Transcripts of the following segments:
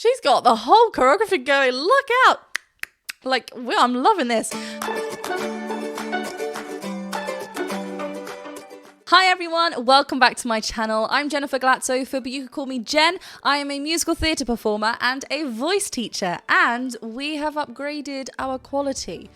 She's got the whole choreography going. Look out. Like, I'm loving this. Hi everyone, welcome back to my channel. I'm Jennifer Glatzhofer, but you could call me Jen. I am a musical theatre performer and a voice teacher, and we have upgraded our quality.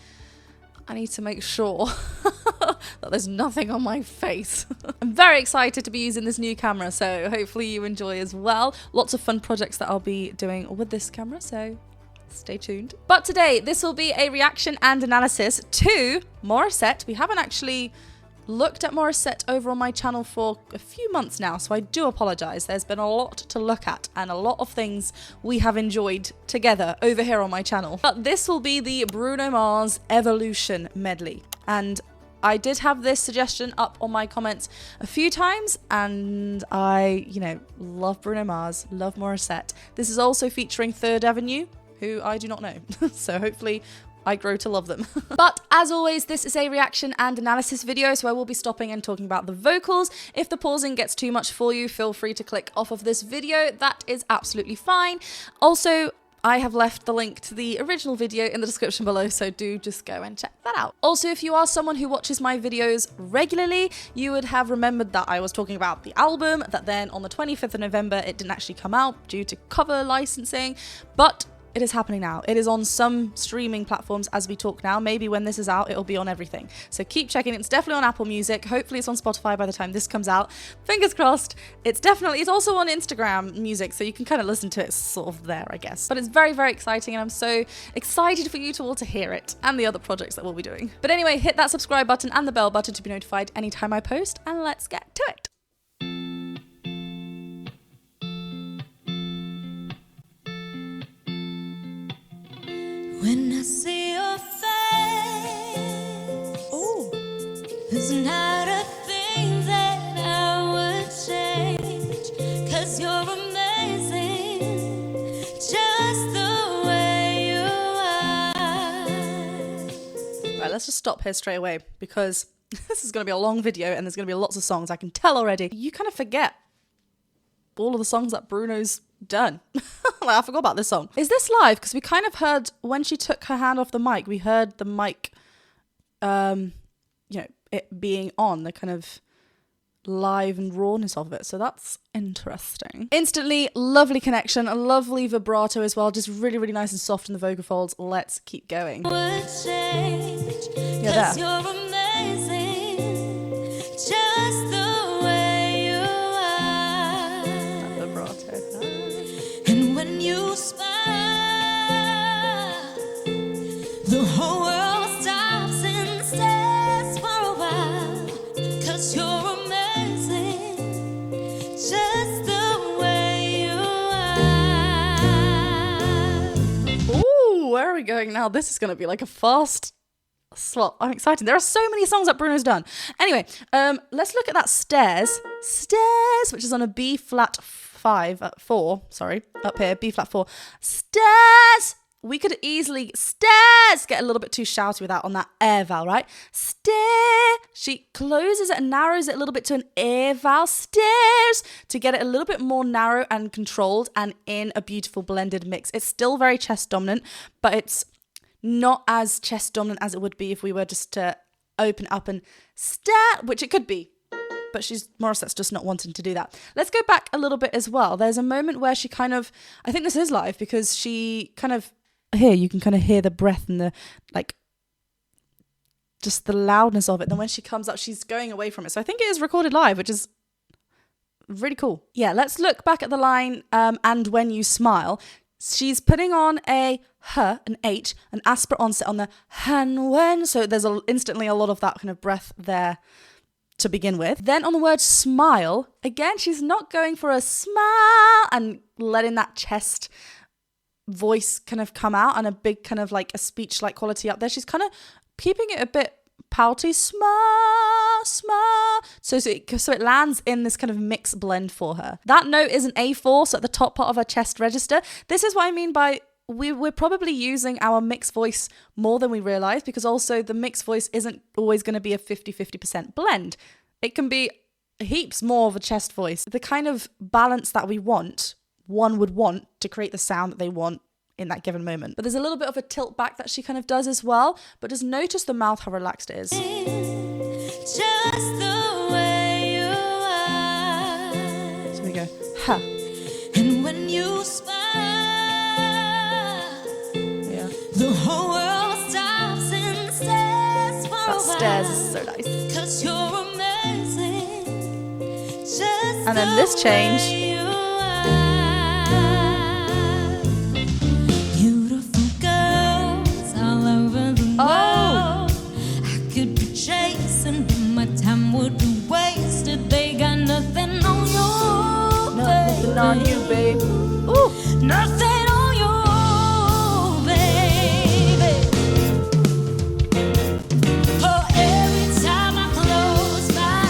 I need to make sure that there's nothing on my face. I'm very excited to be using this new camera, so hopefully you enjoy as well. Lots of fun projects that I'll be doing with this camera, so stay tuned. But today, this will be a reaction and analysis to Morissette. We haven't actually looked at Morissette over on my channel for a few months now, so I do apologise. There's been a lot to look at and a lot of things we have enjoyed together over here on my channel. But this will be the Bruno Mars Evolution medley, and I did have this suggestion up on my comments a few times, and I, love Bruno Mars, love Morissette. This is also featuring Third Avenue, who I do not know, so hopefully I grow to love them. But as always, this is a reaction and analysis video, so I will be stopping and talking about the vocals. If the pausing gets too much for you, feel free to click off of this video. That is absolutely fine. Also, I have left the link to the original video in the description below, so do just go and check that out. Also, if you are someone who watches my videos regularly, you would have remembered that I was talking about the album, that then on the 25th of November, it didn't actually come out due to cover licensing, but it is happening now. It is on some streaming platforms as we talk now. Maybe when this is out, it'll be on everything. So keep checking. It's definitely on Apple Music. Hopefully it's on Spotify by the time this comes out. Fingers crossed. It's also on Instagram Music, so you can kind of listen to it sort of there, I guess. But it's very, very exciting, and I'm so excited for you all to hear it and the other projects that we'll be doing. But anyway, hit that subscribe button and the bell button to be notified anytime I post, and let's get to it. When I see your face, Oh, there's not a thing that I would change, 'cause you're amazing, just the way you are. right, let's just stop here straight away, because this is going to be a long video and there's going to be lots of songs. I can tell already. You kind of forget all of the songs that Bruno's done. Like, I forgot about this song. Is this live? Because we kind of heard when she took her hand off the mic, we heard the mic, it being on, the kind of live and rawness of it. So that's interesting. Instantly, lovely connection, a lovely vibrato as well. Just really, really nice and soft in the vocal folds. Let's keep going. Would change, Yeah, 'cause there. you're amazing, just the way you are. Vibrato. And when you smile, the whole world stops and stares for a while, 'cause you're amazing, just the way you are. Ooh, where are we going now? This is going to be like a fast swap. I'm excited. There are so many songs that Bruno's done. Anyway, let's look at that Stairs, which is on a B flat 4, sorry, up here, B flat 4. Stairs! We could easily, stairs, get a little bit too shouty with that on that air vowel, right? Stair. She closes it and narrows it a little bit to an air vowel, stairs, to get it a little bit more narrow and controlled and in a beautiful blended mix. It's still very chest dominant, but it's not as chest dominant as it would be if we were just to open up and stare, which it could be. But Morissette's just not wanting to do that. Let's go back a little bit as well. There's a moment where she kind of, I think this is live, because she kind of, here you can kind of hear the breath and the, like, just the loudness of it. Then when she comes up, she's going away from it. So I think it is recorded live, which is really cool. Yeah, let's look back at the line, and when you smile. She's putting on a H, an H, an aspirate onset on the and when. So there's instantly a lot of that kind of breath there to begin with. Then on the word smile, again, she's not going for a smile and letting that chest voice kind of come out and a big kind of like a speech-like quality up there. She's kind of keeping it a bit pouty, smile. So it lands in this kind of mix blend for her. That note is an A4, so at the top part of her chest register. This is what I mean by we're probably using our mixed voice more than we realize, because also the mixed voice isn't always going to be a 50-50% blend. It can be heaps more of a chest voice. The kind of balance that we want one would want to create the sound that they want in that given moment. But there's a little bit of a tilt back that she kind of does as well. But just notice the mouth, how relaxed it is. Just the way you are. So we go, ha. And when you smile, Yeah. the whole world stops and stares for That a stairs while. is so nice. 'Cause you're amazing. Just And then this the change. way you are. Beautiful girls all over the Oh. world. I could be chasing, but my time would be wasted. They got nothing on you, Nothing on you, babe. Ooh. nothing on you, baby. Oh, every time I close my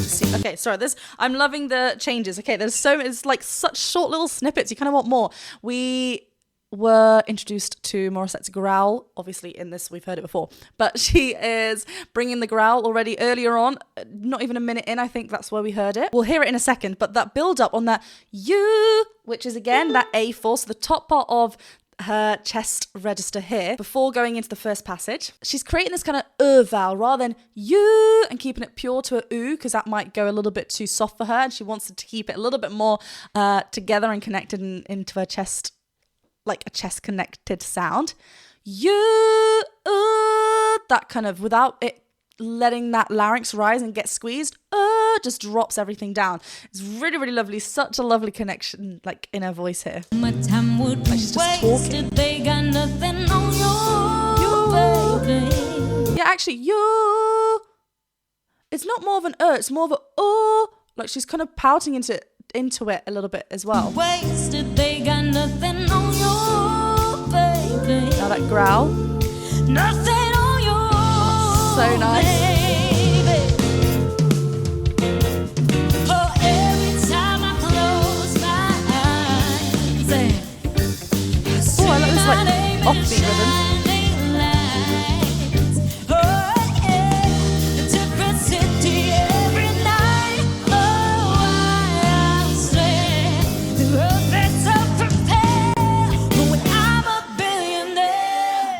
eyes. Okay, sorry. I'm loving the changes. Okay, it's like such short little snippets. You kind of want more. We were introduced to Morissette's growl. Obviously, in this we've heard it before, but she is bringing the growl already earlier on. Not even a minute in, I think that's where we heard it. We'll hear it in a second, but that build up on that you, which is again that A4, so the top part of her chest register here before going into the first passage. She's creating this kind of vowel rather than you and keeping it pure to a oo, because that might go a little bit too soft for her, and she wants to keep it a little bit more together and connected into her chest, like a chest connected sound. You, that kind of, without it letting that larynx rise and get squeezed, just drops everything down. It's really, really lovely. Such a lovely connection, like in her voice here. My time would be she's just wasted. talking. They got nothing on you, baby. Yeah, actually, you. It's not more of an it's more of a like she's kind of pouting into it a little bit as well. Wasted. They got nothing on you, baby. Now that growl, Nothing on you. so nice. Baby. Oh, every time I close my eyes, Oh, I like this like offbeat rhythm. Oh, yeah, a different city every night. Oh, I swear the earth is so prepared for when I'm a billionaire.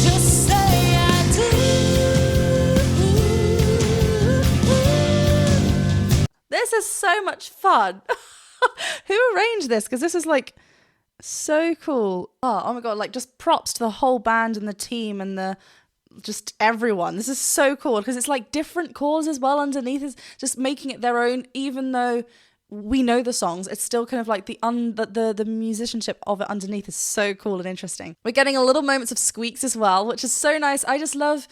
Just say I do. This is so much fun. Who arranged this? Because this is like so cool. Oh my god, like just props to the whole band and the team and the just everyone. This is so cool because it's like different chords as well underneath. It's just making it their own, even though we know the songs. It's still kind of like the musicianship of it underneath is so cool and interesting. We're getting a little moments of squeaks as well, which is so nice. I just love,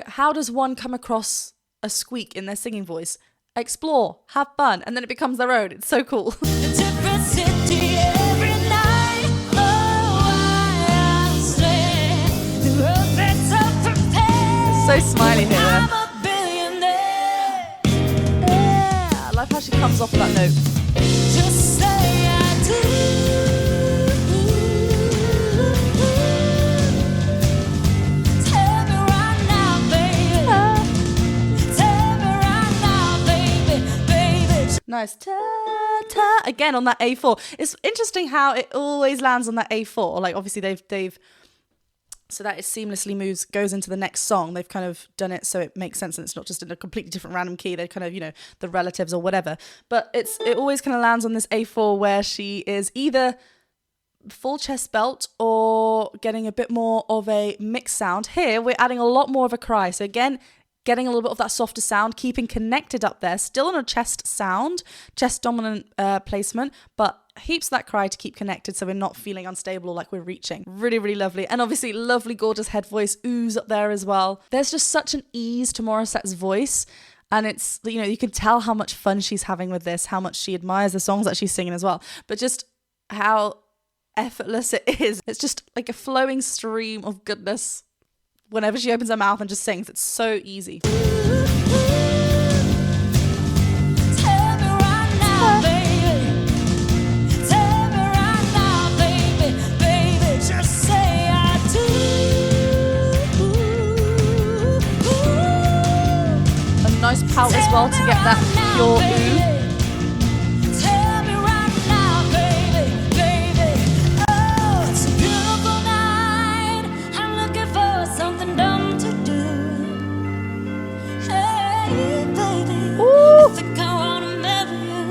how does one come across a squeak in their singing voice? Explore, have fun, and then it becomes their own. It's so cool. A different city every night. Oh, I swear the earth is so prepared. So smiley here. I'm a billionaire. Yeah, I love how she comes off of that note. Just say I do. Tell me right now, baby. Tell me right now, baby, baby. Nice. Ta-ta. Again on that A4. It's interesting how it always lands on that A4. Like obviously they've so that it seamlessly goes into the next song. They've kind of done it so it makes sense and it's not just in a completely different random key. They're kind of, the relatives or whatever. But it always kind of lands on this A4 where she is either full chest belt or getting a bit more of a mixed sound. Here we're adding a lot more of a cry. So again, getting a little bit of that softer sound, keeping connected up there, still on a chest sound, chest dominant placement, but heaps of that cry to keep connected so we're not feeling unstable or like we're reaching. Really, really lovely. And obviously lovely, gorgeous head voice, ooze up there as well. There's just such an ease to Morissette's voice. And it's, you can tell how much fun she's having with this, how much she admires the songs that she's singing as well. But just how effortless it is. It's just like a flowing stream of goodness whenever she opens her mouth and just sings. It's so easy. Tell me right now, baby. Tell me right now, baby, baby. Just say I do. A nice pout as as well to get that pure ooh. Tell me right now, baby, baby. Oh, it's a beautiful night. I'm looking for something dumb to do. Hey, baby, I think I wanna marry you.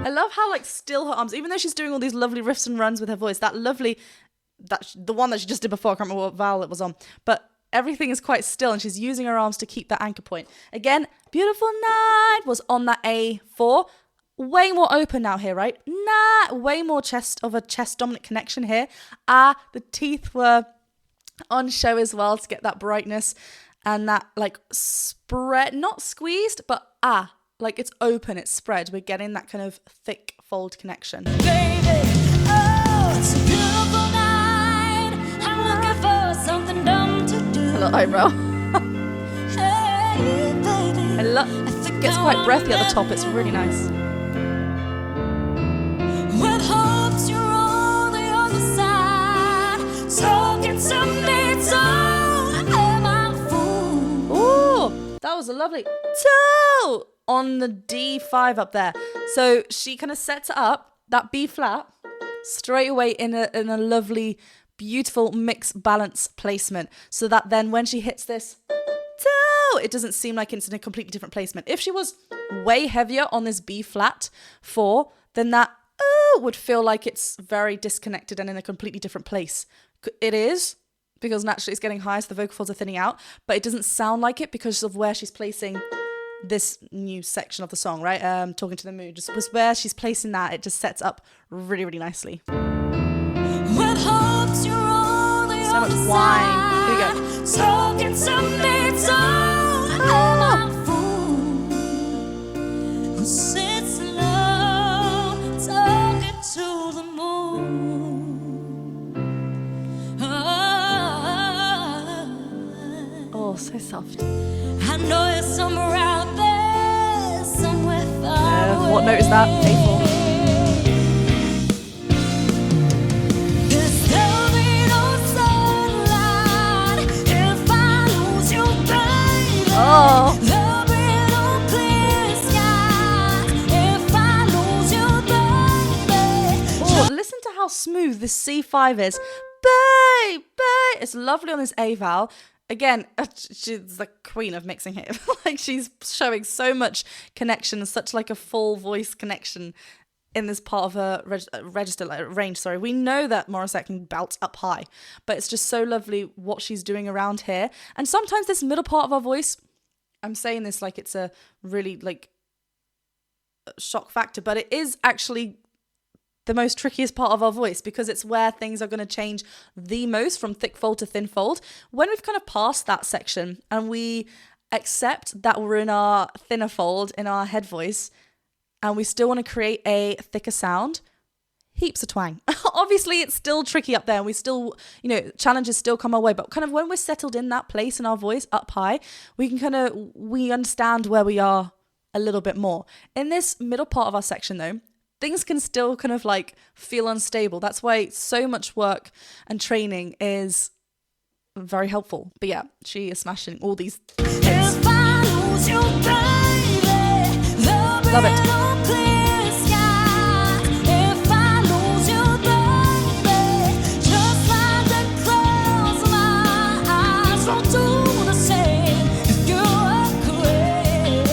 I love how like still her arms, even though she's doing all these lovely riffs and runs with her voice, the one that she just did before, I can't remember what vowel it was on, but everything is quite still and she's using her arms to keep that anchor point. Again, beautiful night was on that A4. Way more open now here, right? Nah, way more chest dominant connection here. The teeth were on show as well to get that brightness and that like spread, not squeezed, but like it's open, it's spread. We're getting that kind of thick fold connection. Baby, oh, it's a beautiful night. I'm looking for something dumb to do. A little eyebrow. Hey, baby, It gets quite breathy at the top. It's really nice. with hopes you're on the other side. So get some me, so am I fool. Ooh, that was a lovely toe on the D5 up there. So she kind of sets it up, that B flat, straight away in a lovely, beautiful mix balance placement. So that then when she hits this toe, it doesn't seem like it's in a completely different placement. If she was way heavier on this B flat 4, then that would feel like it's very disconnected and in a completely different place. It is, because naturally it's getting higher, so the vocal folds are thinning out, but it doesn't sound like it because of where she's placing this new section of the song, right? Talking to the mood, just was where she's placing that, it just sets up really, really nicely. With hopes you're on the So much other wine. Here we side. go. So get some me, so am I fool. Who sits alone, talking to the moon. Oh, so soft. I know you're somewhere out there, somewhere far away. What note is that? A4. There's there'll be no sunlight if I lose you, baby. Oh. There'll be no clear skies if I lose you, baby. Oh, listen to how smooth this C5 is. Babe. It's lovely on this A vowel. Again, she's the queen of mixing here. Like she's showing so much connection, such like a full voice connection in this part of her range. Sorry, we know that Morissette can belt up high, but it's just so lovely what she's doing around here. And sometimes this middle part of our voice, I'm saying this like it's a really like shock factor, but it is actually the most trickiest part of our voice because it's where things are going to change the most from thick fold to thin fold. When we've kind of passed that section and we accept that we're in our thinner fold in our head voice and we still want to create a thicker sound, heaps of twang. Obviously, it's still tricky up there and we still, challenges still come our way. But kind of when we're settled in that place in our voice up high, we understand where we are a little bit more. In this middle part of our section though, things can still kind of like feel unstable. That's why so much work and training is very helpful. But yeah, she is smashing all these hits. If I lose you, baby, there'll be Love it. no clear skies. If I lose you, baby, just like the clouds, my eyes won't do the same. If you walk away,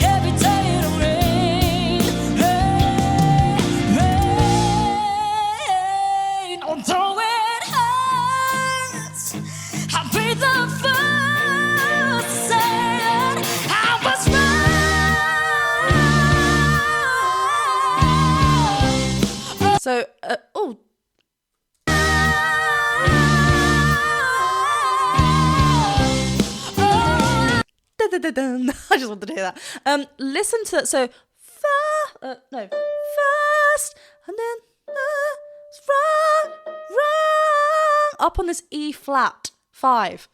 every day it'll rain, rain. Although it hurts, I'll be the first to say that I was right. So, Dun-dun-dun-dun. I just wanted to hear that. Listen to first and then wrong up on this E flat 5,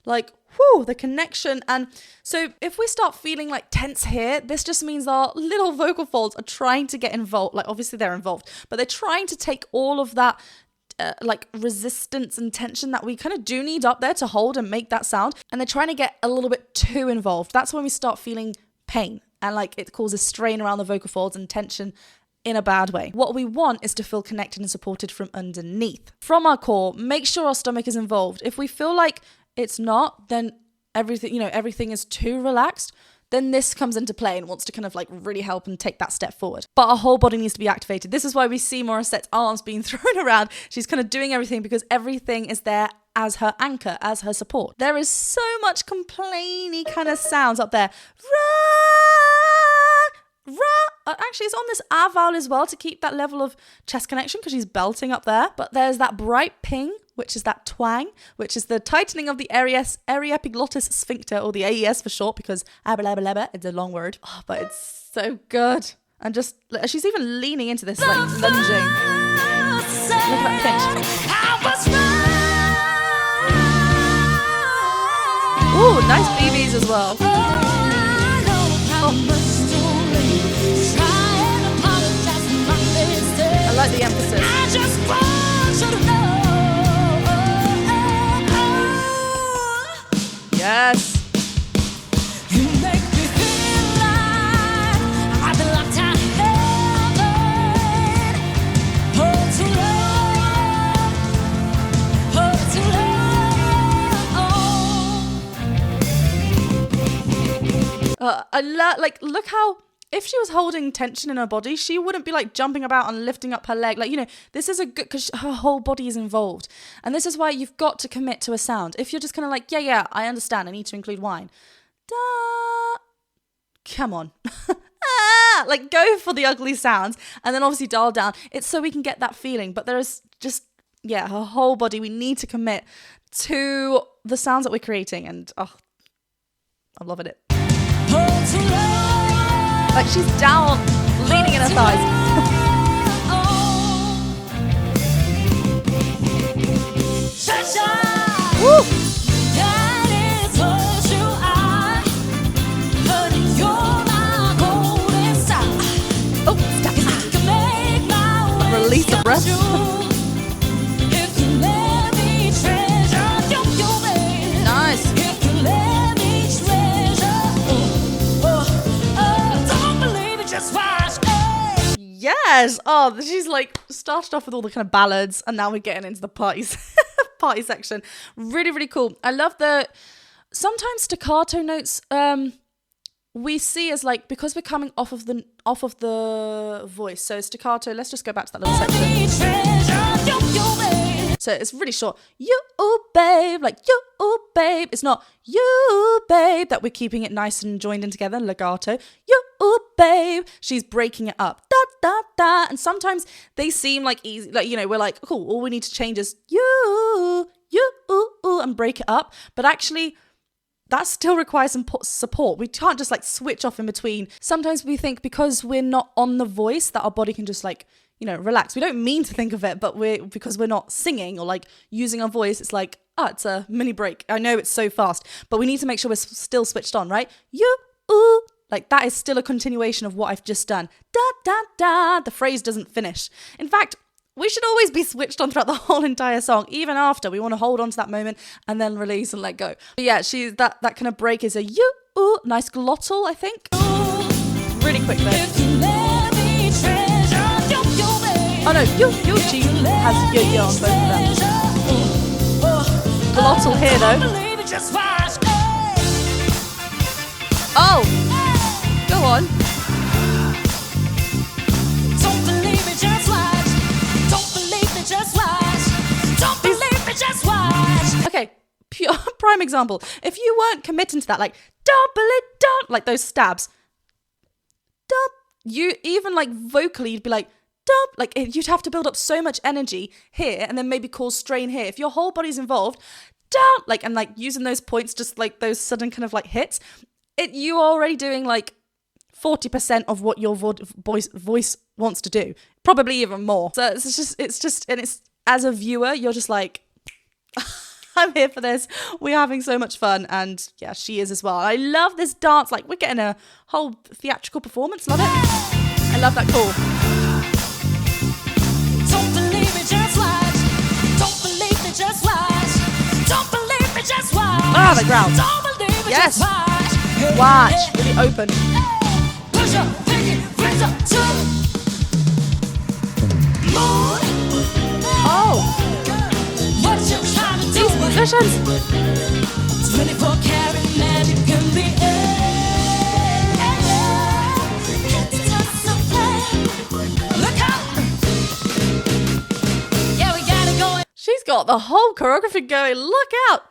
like whoo, the connection. And so if we start feeling like tense here, this just means our little vocal folds are trying to get involved. Like obviously they're involved, but they're trying to take all of that like resistance and tension that we kind of do need up there to hold and make that sound. And they're trying to get a little bit too involved. That's when we start feeling pain and like it causes strain around the vocal folds and tension in a bad way. What we want is to feel connected and supported from underneath. From our core, make sure our stomach is involved. If we feel like it's not, then everything is too relaxed, then this comes into play and wants to kind of like really help and take that step forward. But our whole body needs to be activated. This is why we see Morissette's arms being thrown around. She's kind of doing everything because everything is there as her anchor, as her support. There is so much complainy kind of sounds up there. Actually, it's on this A vowel as well to keep that level of chest connection because she's belting up there. But there's that bright ping, which is that twang, which is the tightening of the ariepiglottis sphincter, or the AES for short, because it's a long word. Oh, but it's so good. And just, she's even leaning into this, like lunging. Look at that pinch. Ooh, nice BBs as well. Oh. I like the emphasis. I just want you to know. Yes. You make me feel like I've been locked out of heaven. Oh, to love. I love, like, look how, if she was holding tension in her body, she wouldn't be like jumping about and lifting up her leg. Like, this is a good, because her whole body is involved. And this is why you've got to commit to a sound. If you're just kind of like, yeah, I understand, I need to include whine. Da, come on. Like, go for the ugly sounds and then obviously dial down. It's so we can get that feeling. But there is just, her whole body, we need to commit to the sounds that we're creating. And, I'm loving it. Like, she's down, leaning in her thighs. Woo! Oh, Staccato. Release the breath. Nice. Yes. Oh, she's like started off with all the kind of ballads and now we're getting into the party section. Really, really cool. I love the sometimes staccato notes we see as like, because we're coming off of the voice. So staccato, let's just go back to that little section. So it's really short. You babe, like you babe. It's not you babe that we're keeping it nice and joined in together. Legato. You babe. She's breaking it up. Da da da. And sometimes they seem like easy. Like, we're like, cool, all we need to change is you and break it up. But actually, that still requires some support. We can't just like switch off in between. Sometimes we think because we're not on the voice that our body can just like, relax. We don't mean to think of it, but because we're not singing or like using our voice, it's like, it's a mini break. I know it's so fast, but we need to make sure we're still switched on, right? Like that is still a continuation of what I've just done. Da, da, da. The phrase doesn't finish. In fact, we should always be switched on throughout the whole entire song, even after. We want to hold on to that moment and then release and let go. But yeah, that kind of break is a nice glottal, I think. Really quick though. Oh no, she has yo on both of them. Glottal here though. Oh, go on. Don't believe me, just watch. Don't believe me, just watch. Don't believe me, just watch. Okay, prime example. If you weren't committing to that, like don't, like those stabs. You even like vocally, you'd be like. Like you'd have to build up so much energy here and then maybe cause strain here. If your whole body's involved, like, and like using those points, just like those sudden kind of like hits, you are already doing like 40% of what your voice wants to do, probably even more. So it's just, and it's, as a viewer, you're just like, I'm here for this. We're having so much fun. And yeah, she is as well. I love this dance. Like, we're getting a whole theatrical performance. Love it. I love that call. Don't believe me, just watch. Ah, the growls. Yes. Watch. Really open. Oh. These musicians. 24 karat magic in the air. It's just a plan. Look out. Yeah, we got it going. She's got the whole choreography going. Look out.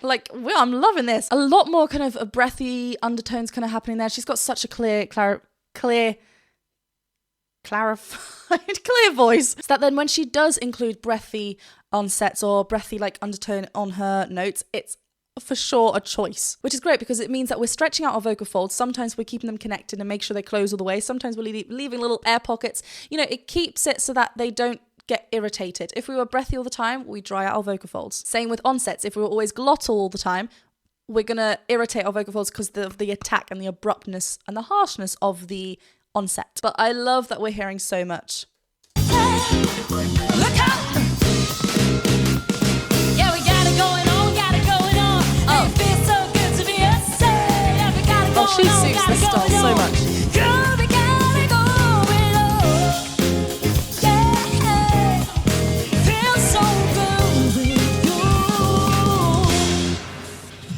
Like, I'm loving this. A lot more kind of breathy undertones kind of happening there. She's got such a clarified, clear voice. So that then when she does include breathy onsets or breathy like undertone on her notes, it's for sure a choice, which is great because it means that we're stretching out our vocal folds. Sometimes we're keeping them connected and make sure they close all the way. Sometimes we're leaving little air pockets. You know, it keeps it so that they don't get irritated. If we were breathy all the time, we dry out our vocal folds. Same with onsets. If we were always glottal all the time, we're going to irritate our vocal folds because of the attack and the abruptness and the harshness of the onset. But I love that we're hearing so much. Look out. Yeah, we got it going on, got it going on. Oh. It feels so good to be a say. Yeah, we got it going on. Oh, she suits this style so much. Girl, we got it going on. Yeah, feels so good with you.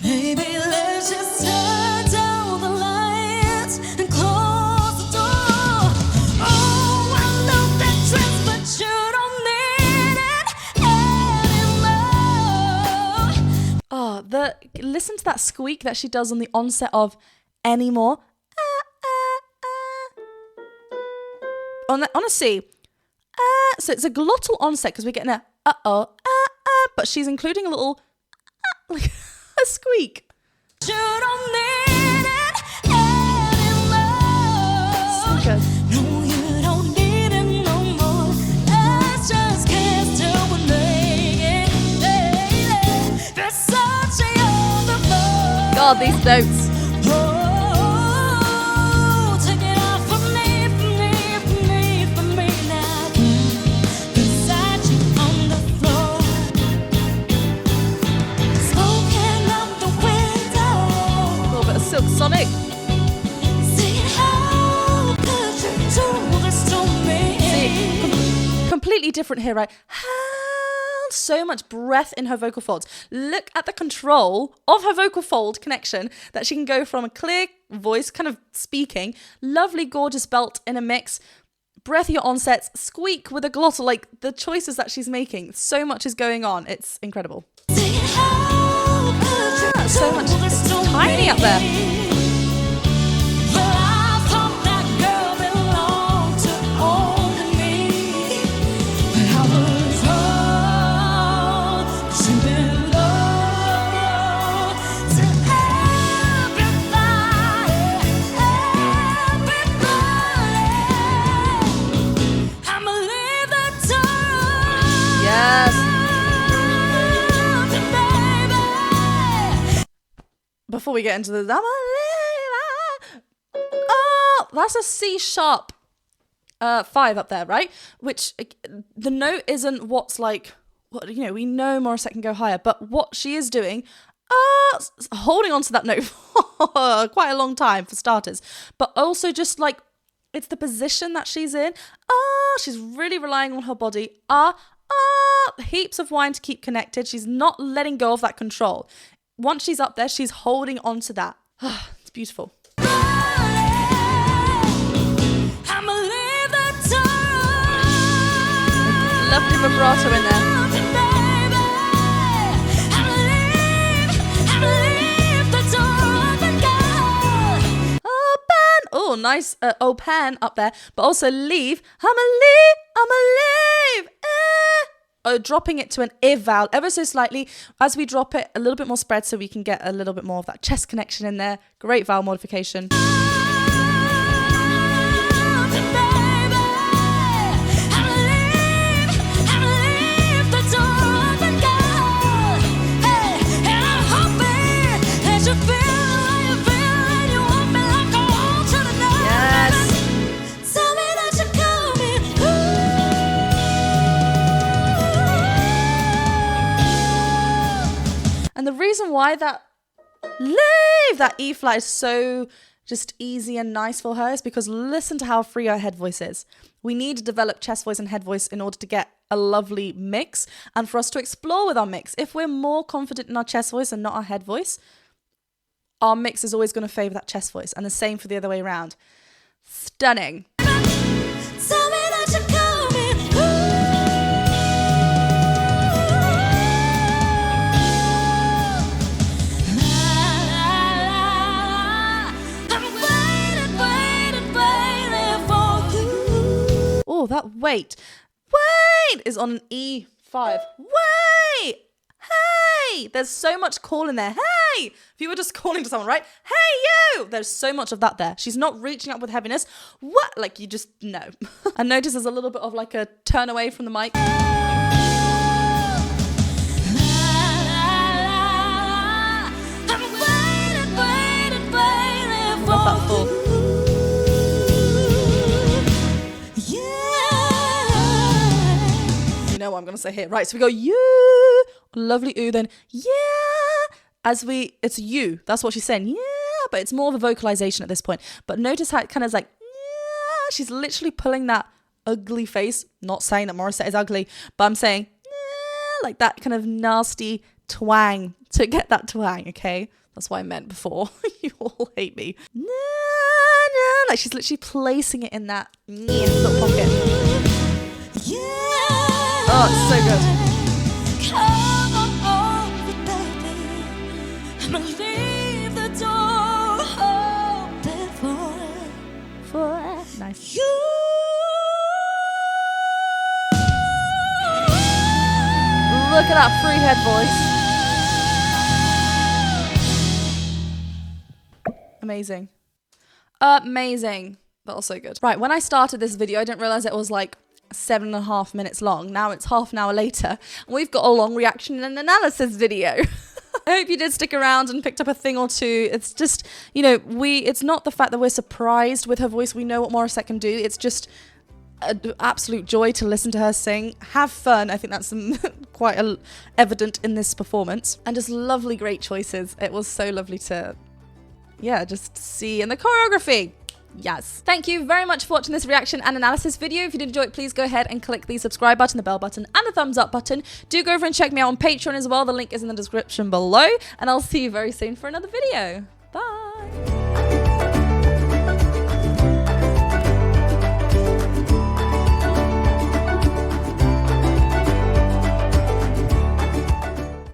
Maybe let's just turn down the lights and close the door. Oh, I love that dress, but you don't need it anymore. Oh, listen to that squeak that she does on the onset of anymore. On a C. So it's a glottal onset because we're getting a but she's including a little like a squeak. You don't need it anymore. So good. No, you don't need it no more. Let's just kiss till we make it. There's such a overflow. God, these notes. Oh, take it off from me now. Beside you on the floor. Smoking out the window. A little bit of Silk Sonic. Saying, how could you do this to me? Completely different here, right? So much breath in her vocal folds. Look at the control of her vocal fold connection that she can go from a clear voice, kind of speaking, lovely, gorgeous belt in a mix, breathier onsets, squeak with a glottal, like the choices that she's making. So much is going on. It's incredible. Saying, how could you So do much. this It's to tiny me? up there. Well, I thought that girl belonged to only me. But I was wrong. She belonged to everybody. I'ma leave the door Yes. open, baby. Before we get into the oh, that's a C sharp 5 up there, right? Which the note isn't what's like, what, you know, we know Morissette can go higher, but what she is doing, holding on to that note for quite a long time for starters, but also just like, it's the position that she's in. She's really relying on her body. Heaps of wine to keep connected. She's not letting go of that control. Once she's up there, she's holding on to that. It's beautiful. I'ma leave the door Lovely vibrato in there. open, baby. I'ma leave the door open, girl. Open. Oh, nice open up there. But also leave. I'ma leave. Dropping it to an if vowel ever so slightly. As we drop it, a little bit more spread so we can get a little bit more of that chest connection in there. Great vowel modification. Open, baby. I'ma leave the door open, girl. Hey, and I'm hoping that you feel the way you feel and you want me like I want you tonight. Yes. Tell me that you're coming. And the reason reason why that E flat is so just easy and nice for her is because listen to how free her head voice is. We need to develop chest voice and head voice in order to get a lovely mix and for us to explore with our mix. If we're more confident in our chest voice and not our head voice, our mix is always going to favor that chest voice, and the same for the other way around. Stunning. Tell me that you're coming. I'm waiting for you. Oh, that wait is on an E5. Wait! Hey! There's so much call in there. Hey! If you were just calling to someone, right? Hey, you! There's so much of that there. She's not reaching up with heaviness. What? Like, you just, no. And notice there's a little bit of like a turn away from the mic. Not that full. You know what I'm going to say here. Right, so we go, you. Lovely ooh, then, yeah. It's you. That's what she's saying. Yeah. But it's more of a vocalization at this point. But notice how it kind of is like, yeah. She's literally pulling that ugly face. Not saying that Morissette is ugly, but I'm saying, yeah, like that kind of nasty twang to get that twang, okay? That's what I meant before. You all hate me. Nah, nah. Like she's literally placing it in that little pocket. Yeah. Oh, it's so good. I'ma leave the door open for Nice. you. Look at that free head voice. Amazing. Amazing. But also good. Right, when I started this video, I didn't realize it was like 7.5 minutes long. Now it's half an hour later, and we've got a long reaction and analysis video. I hope you did stick around and picked up a thing or two. It's just, you know, it's not the fact that we're surprised with her voice. We know what Morissette can do. It's just an absolute joy to listen to her sing. Have fun. I think that's quite evident in this performance. And just lovely, great choices. It was so lovely to, yeah, just see. And the choreography. Yes. Thank you very much for watching this reaction and analysis video. If you did enjoy it, please go ahead and click the subscribe button, the bell button, and the thumbs up button. Do go over and check me out on Patreon as well. The link is in the description below. And I'll see you very soon for another video. Bye.